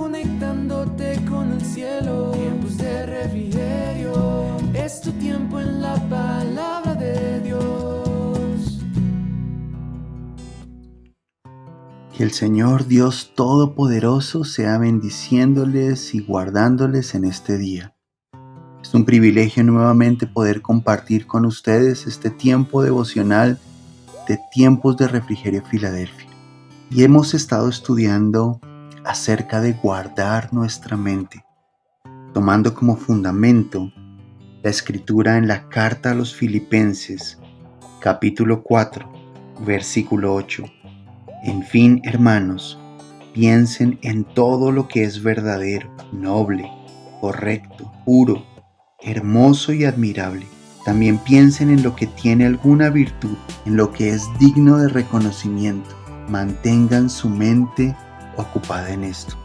conectándote con el cielo. Tiempos de refrigerio, es tu tiempo en la palabra de Dios. Que el Señor Dios Todopoderoso sea bendiciéndoles y guardándoles en este día. Es un privilegio nuevamente poder compartir con ustedes este tiempo devocional de Tiempos de Refrigerio Filadelfia. Y hemos estado estudiando acerca de guardar nuestra mente, tomando como fundamento la escritura en la carta a los Filipenses, capítulo 4, versículo 8. En fin, hermanos, piensen en todo lo que es verdadero, noble, correcto, puro, hermoso y admirable. También piensen en lo que tiene alguna virtud, en lo que es digno de reconocimiento. Mantengan su mente ocupada en esto.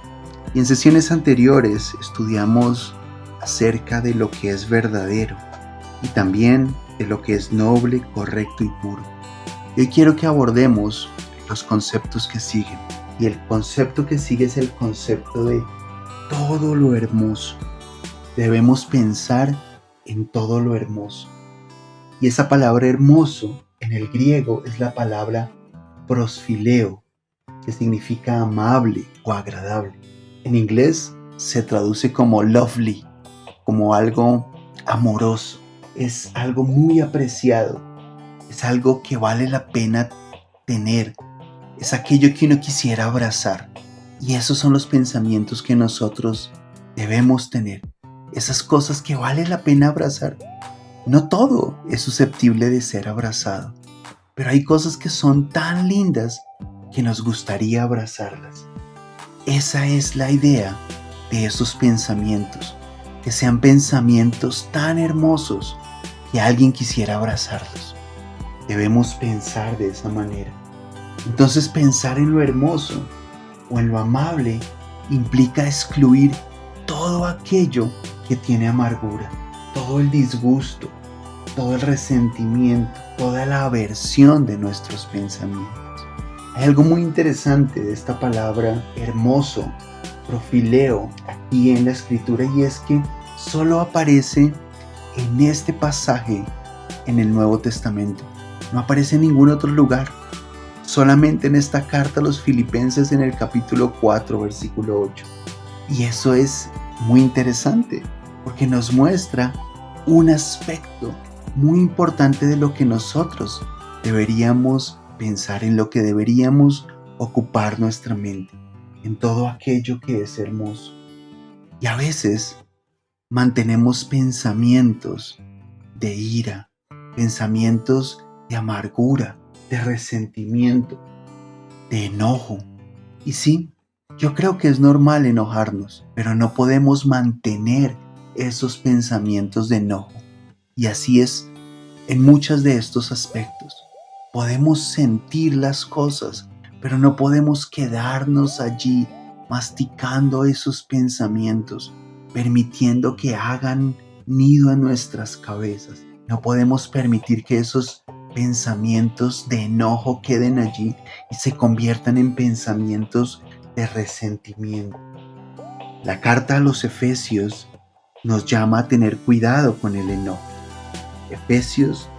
Y en sesiones anteriores estudiamos acerca de lo que es verdadero y también de lo que es noble, correcto y puro. Y hoy quiero que abordemos los conceptos que siguen. Y el concepto que sigue es el concepto de todo lo hermoso. Debemos pensar en todo lo hermoso. Y esa palabra hermoso en el griego es la palabra prosfileo, que significa amable o agradable. En inglés se traduce como lovely, como algo amoroso. Es algo muy apreciado, es algo que vale la pena tener, es aquello que uno quisiera abrazar. Y esos son los pensamientos que nosotros debemos tener, esas cosas que vale la pena abrazar. No todo es susceptible de ser abrazado, pero hay cosas que son tan lindas que nos gustaría abrazarlas. Esa es la idea de esos pensamientos, que sean pensamientos tan hermosos que alguien quisiera abrazarlos. Debemos pensar de esa manera. Entonces, pensar en lo hermoso o en lo amable implica excluir todo aquello que tiene amargura, todo el disgusto, todo el resentimiento, toda la aversión de nuestros pensamientos. Hay algo muy interesante de esta palabra hermoso, profileo, aquí en la escritura, y es que solo aparece en este pasaje en el Nuevo Testamento. No aparece en ningún otro lugar. Solamente en esta carta a los Filipenses en el capítulo 4, versículo 8. Y eso es muy interesante porque nos muestra un aspecto muy importante de lo que nosotros deberíamos pensar, en lo que deberíamos ocupar nuestra mente, en todo aquello que es hermoso. Y a veces mantenemos pensamientos de ira, pensamientos de amargura, de resentimiento, de enojo. Y sí, yo creo que es normal enojarnos, pero no podemos mantener esos pensamientos de enojo. Y así es en muchos de estos aspectos. Podemos sentir las cosas, pero no podemos quedarnos allí masticando esos pensamientos, permitiendo que hagan nido en nuestras cabezas. No podemos permitir que esos pensamientos de enojo queden allí y se conviertan en pensamientos de resentimiento. La carta a los Efesios nos llama a tener cuidado con el enojo. Efesios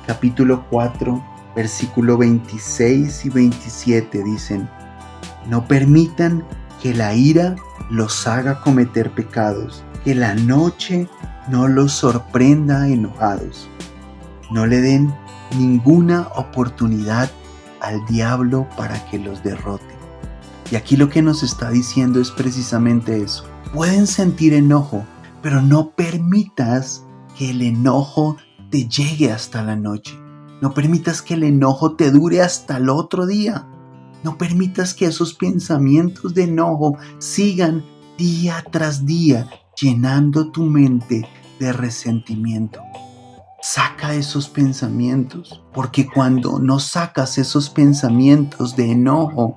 capítulo 4, versículo 26 y 27 dicen: no permitan que la ira los haga cometer pecados, que la noche no los sorprenda enojados. No le den ninguna oportunidad al diablo para que los derrote. Y aquí lo que nos está diciendo es precisamente eso. Pueden sentir enojo, pero no permitas que el enojo te llegue hasta la noche. No permitas que el enojo te dure hasta el otro día. No permitas que esos pensamientos de enojo sigan día tras día llenando tu mente de resentimiento. Saca esos pensamientos, porque cuando no sacas esos pensamientos de enojo,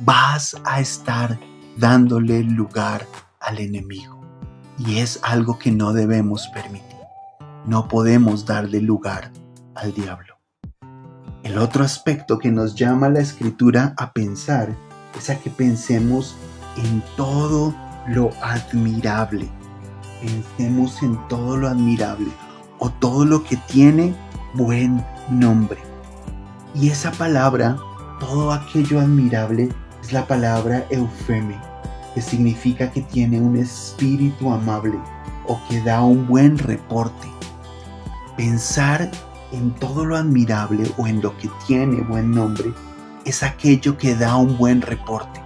vas a estar dándole lugar al enemigo. Y es algo que no debemos permitir. No podemos darle lugar al diablo. El otro aspecto que nos llama la Escritura a pensar es a que pensemos en todo lo admirable. Pensemos en todo lo admirable o todo lo que tiene buen nombre. Y esa palabra, todo aquello admirable, es la palabra eufeme, que significa que tiene un espíritu amable o que da un buen reporte. Pensar en todo lo admirable o en lo que tiene buen nombre es aquello que da un buen reporte.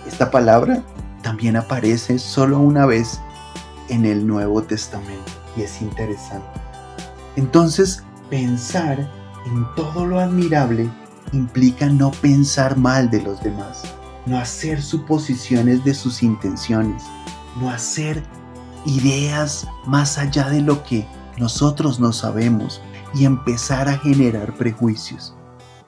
Esta palabra también aparece solo una vez en el Nuevo Testamento y es interesante. Entonces, pensar en todo lo admirable implica no pensar mal de los demás, no hacer suposiciones de sus intenciones, no hacer ideas más allá de lo que nosotros no sabemos y empezar a generar prejuicios.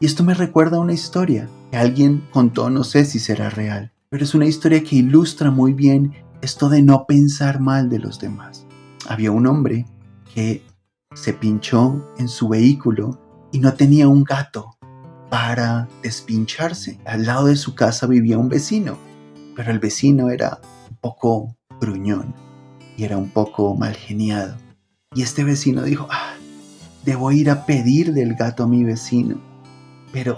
Y esto me recuerda a una historia que alguien contó, no sé si será real, pero es una historia que ilustra muy bien esto de no pensar mal de los demás. Había un hombre que se pinchó en su vehículo y no tenía un gato para despincharse. Al lado de su casa vivía un vecino, pero el vecino era un poco gruñón y era un poco mal geniado. Y este vecino dijo, debo ir a pedir del gato a mi vecino, pero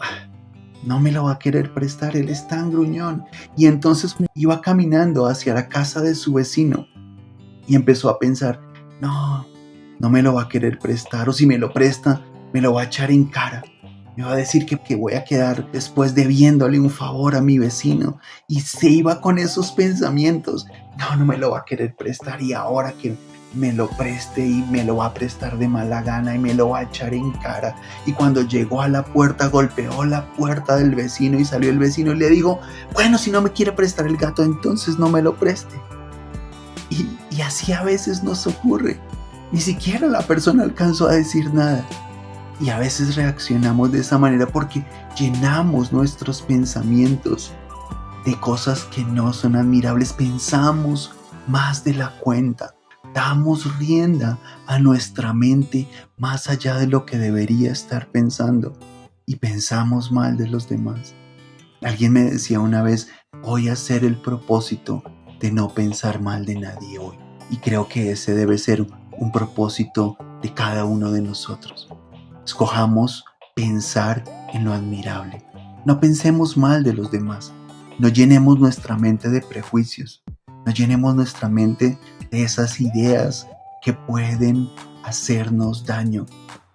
no me lo va a querer prestar, él es tan gruñón. Y entonces iba caminando hacia la casa de su vecino y empezó a pensar, no me lo va a querer prestar, o si me lo presta, me lo va a echar en cara. Me va a decir que voy a quedar después debiéndole un favor a mi vecino. Y se iba con esos pensamientos. No me lo va a querer prestar y ahora que me lo preste y me lo va a prestar de mala gana y me lo va a echar en cara. Y cuando llegó a la puerta, golpeó la puerta del vecino y salió el vecino y le dijo, bueno, si no me quiere prestar el gato, entonces no me lo preste. Y así a veces nos ocurre. Ni siquiera la persona alcanzó a decir nada. Y a veces reaccionamos de esa manera porque llenamos nuestros pensamientos de cosas que no son admirables. Pensamos más de la cuenta. Damos rienda a nuestra mente más allá de lo que debería estar pensando. Y pensamos mal de los demás. Alguien me decía una vez, voy a hacer el propósito de no pensar mal de nadie hoy. Y creo que ese debe ser un propósito de cada uno de nosotros. Escojamos pensar en lo admirable. No pensemos mal de los demás. No llenemos nuestra mente de prejuicios. No llenemos nuestra mente de esas ideas que pueden hacernos daño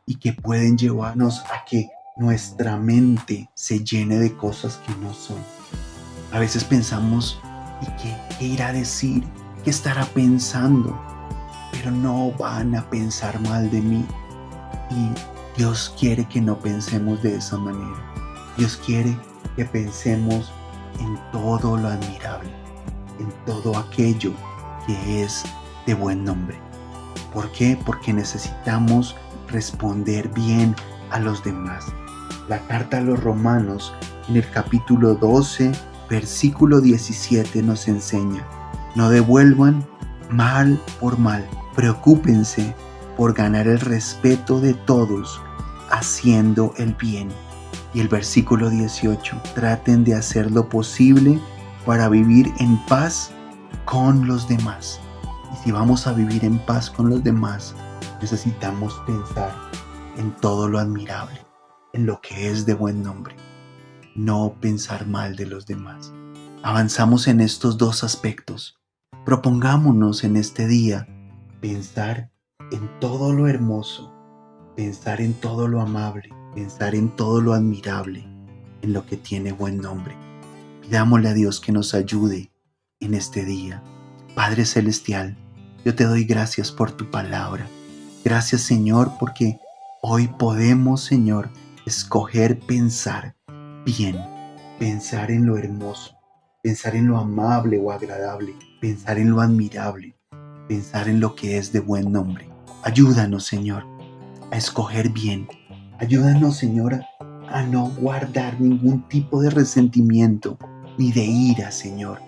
y que pueden llevarnos a que nuestra mente se llene de cosas que no son. A veces pensamos, ¿y qué irá a decir? ¿Qué estará pensando? Pero no van a pensar mal de mí. Y Dios quiere que no pensemos de esa manera. Dios quiere que pensemos en todo lo admirable, en todo aquello que es de buen nombre. ¿Por qué? Porque necesitamos responder bien a los demás. La carta a los Romanos, en el capítulo 12, versículo 17, nos enseña: no devuelvan mal por mal, preocúpense por ganar el respeto de todos, haciendo el bien. Y el versículo 18, traten de hacer lo posible para vivir en paz con los demás. Y si vamos a vivir en paz con los demás, necesitamos pensar en todo lo admirable, en lo que es de buen nombre, no pensar mal de los demás. Avanzamos en estos dos aspectos. Propongámonos en este día pensar en todo lo hermoso, pensar en todo lo amable, pensar en todo lo admirable, en lo que tiene buen nombre. Pidámosle a Dios que nos ayude en este día. Padre Celestial, yo te doy gracias por tu palabra. Gracias, Señor, porque hoy podemos, Señor, escoger pensar bien, pensar en lo hermoso, pensar en lo amable o agradable, pensar en lo admirable, pensar en lo que es de buen nombre. Ayúdanos, Señor, a escoger bien. Ayúdanos, Señor, a no guardar ningún tipo de resentimiento ni de ira, Señor.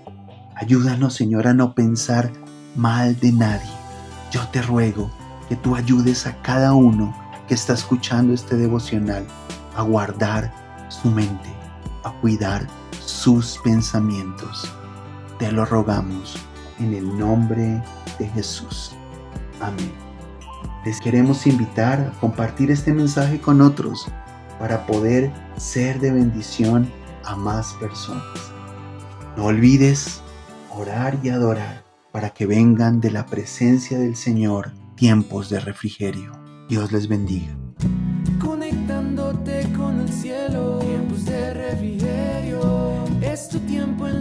Ayúdanos, Señor, a no pensar mal de nadie. Yo te ruego que tú ayudes a cada uno que está escuchando este devocional a guardar su mente, a cuidar sus pensamientos. te lo rogamos en el nombre de Jesús. Amén. Les queremos invitar a compartir este mensaje con otros para poder ser de bendición a más personas. No olvides orar y adorar para que vengan de la presencia del Señor tiempos de refrigerio. Dios les bendiga. Conectándote con el cielo, tiempos de refrigerio, es tu tiempo en